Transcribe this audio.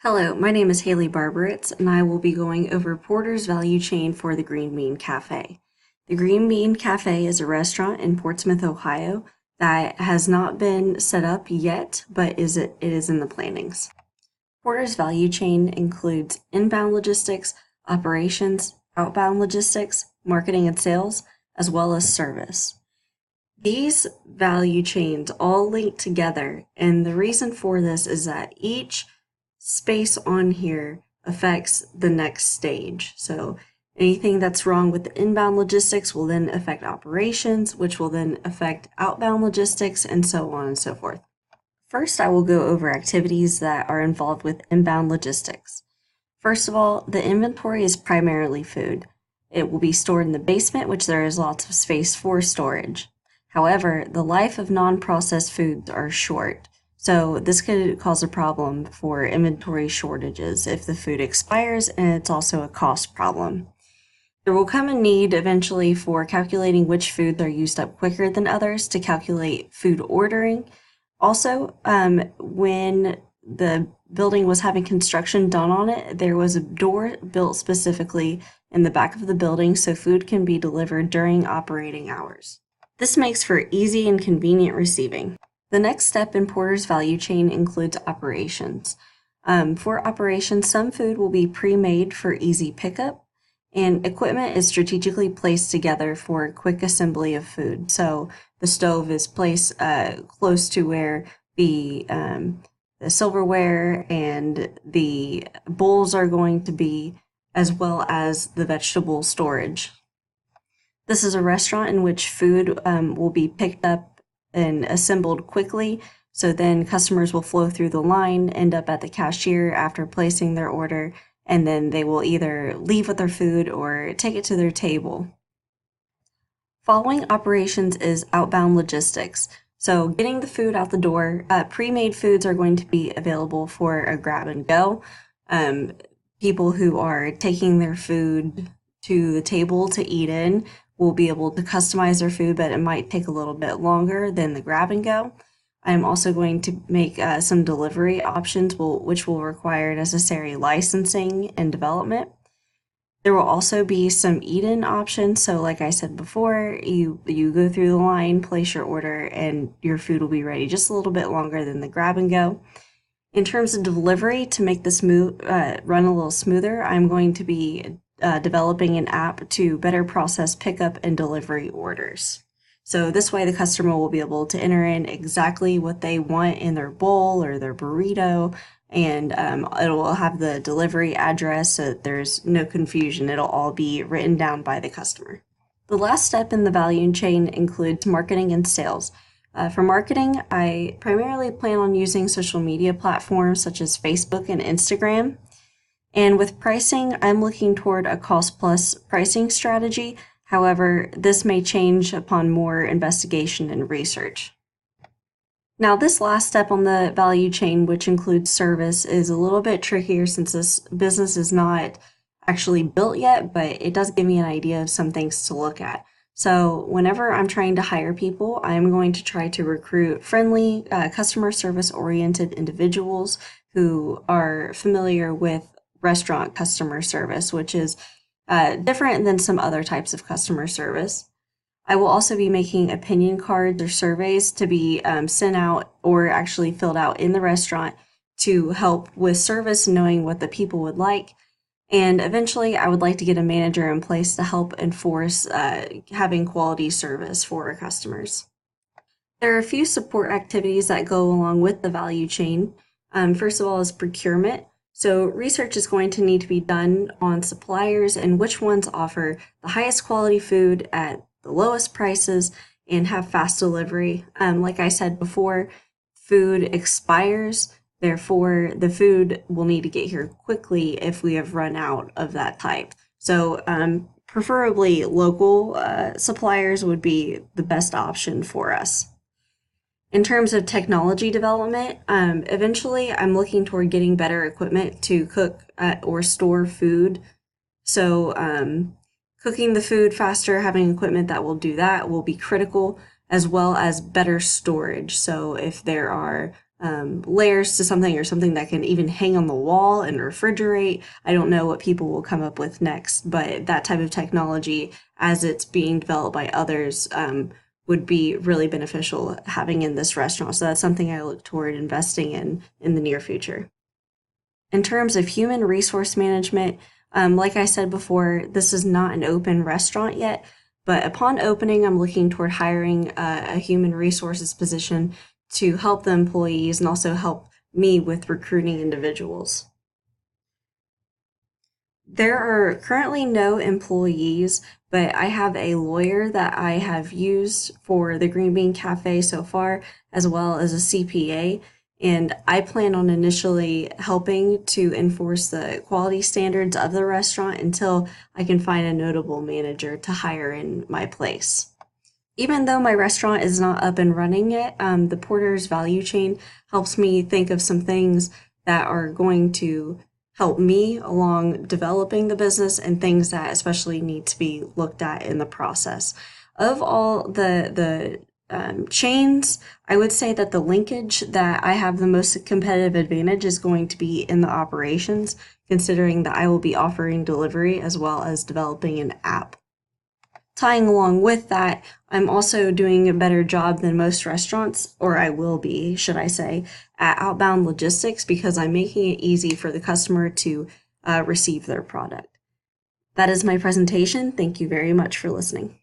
Hello, my name is Haley Barberitz, and I will be going over Porter's value chain for the Green Bean Cafe. The Green Bean Cafe is a restaurant in Portsmouth, Ohio that has not been set up yet, but it is in the plannings. Porter's value chain includes inbound logistics, operations, outbound logistics, marketing and sales, as well as service. These value chains all link together, and the reason for this is that each space on here affects the next stage. So anything that's wrong with the inbound logistics will then affect operations, which will then affect outbound logistics, and so on and so forth. First, I will go over activities that are involved with inbound logistics. First of all, the inventory is primarily food. It will be stored in the basement, which there is lots of space for storage. However, the life of non-processed foods are short, so this could cause a problem for inventory shortages if the food expires, and it's also a cost problem. There will come a need eventually for calculating which foods are used up quicker than others to calculate food ordering. Also, when the building was having construction done on it, there was a door built specifically in the back of the building so food can be delivered during operating hours. This makes for easy and convenient receiving. The next step in Porter's value chain includes operations. For operations, some food will be pre-made for easy pickup, and equipment is strategically placed together for quick assembly of food. So the stove is placed close to where the silverware and the bowls are going to be, as well as the vegetable storage. This is a restaurant in which food will be picked up and assembled quickly, so then customers will flow through the line, end up at the cashier after placing their order, and then they will either leave with their food or take it to their table. Following operations is outbound logistics. So getting the food out the door, pre-made foods are going to be available for a grab and go. People who are taking their food to the table to eat in will be able to customize their food, but it might take a little bit longer than the grab and go. I'm also going to make some delivery options, which will require necessary licensing and development. There will also be some eat-in options. So like I said before, you go through the line, place your order, and your food will be ready just a little bit longer than the grab and go. In terms of delivery, to make this run a little smoother, I'm going to be developing an app to better process pickup and delivery orders. So this way the customer will be able to enter in exactly what they want in their bowl or their burrito, and it will have the delivery address so that there's no confusion. It'll all be written down by the customer. The last step in the value chain includes marketing and sales. For marketing, I primarily plan on using social media platforms such as Facebook and Instagram. And with pricing, I'm looking toward a cost-plus pricing strategy. However, this may change upon more investigation and research. Now, this last step on the value chain, which includes service, is a little bit trickier since this business is not actually built yet, but it does give me an idea of some things to look at. So whenever I'm trying to hire people, I'm going to try to recruit friendly, customer service-oriented individuals who are familiar with restaurant customer service, which is different than some other types of customer service. I will also be making opinion cards or surveys to be sent out or actually filled out in the restaurant to help with service, knowing what the people would like. And eventually, I would like to get a manager in place to help enforce having quality service for our customers. There are a few support activities that go along with the value chain. First of all is procurement. So research is going to need to be done on suppliers and which ones offer the highest quality food at the lowest prices and have fast delivery. Like I said before, food expires, therefore the food will need to get here quickly if we have run out of that type. So preferably local suppliers would be the best option for us. In terms of technology development, eventually I'm looking toward getting better equipment to cook or store food. So cooking the food faster, having equipment that will do that will be critical, as well as better storage. So if there are layers to something, or something that can even hang on the wall and refrigerate. I don't know what people will come up with next, but that type of technology, as it's being developed by others, would be really beneficial having in this restaurant. So that's something I look toward investing in the near future. In terms of human resource management, like I said before, this is not an open restaurant yet, but upon opening, I'm looking toward hiring a human resources position to help the employees and also help me with recruiting individuals. There are currently no employees, but I have a lawyer that I have used for the Green Bean Cafe so far, as well as a CPA. And I plan on initially helping to enforce the quality standards of the restaurant until I can find a notable manager to hire in my place. Even though my restaurant is not up and running yet, the Porter's value chain helps me think of some things that are going to help me along developing the business, and things that especially need to be looked at in the process. Of all the chains, I would say that the linkage that I have the most competitive advantage is going to be in the operations, considering that I will be offering delivery as well as developing an app. Tying along with that, I'm also doing a better job than most restaurants, or I will be, should I say, at outbound logistics, because I'm making it easy for the customer to receive their product. That is my presentation. Thank you very much for listening.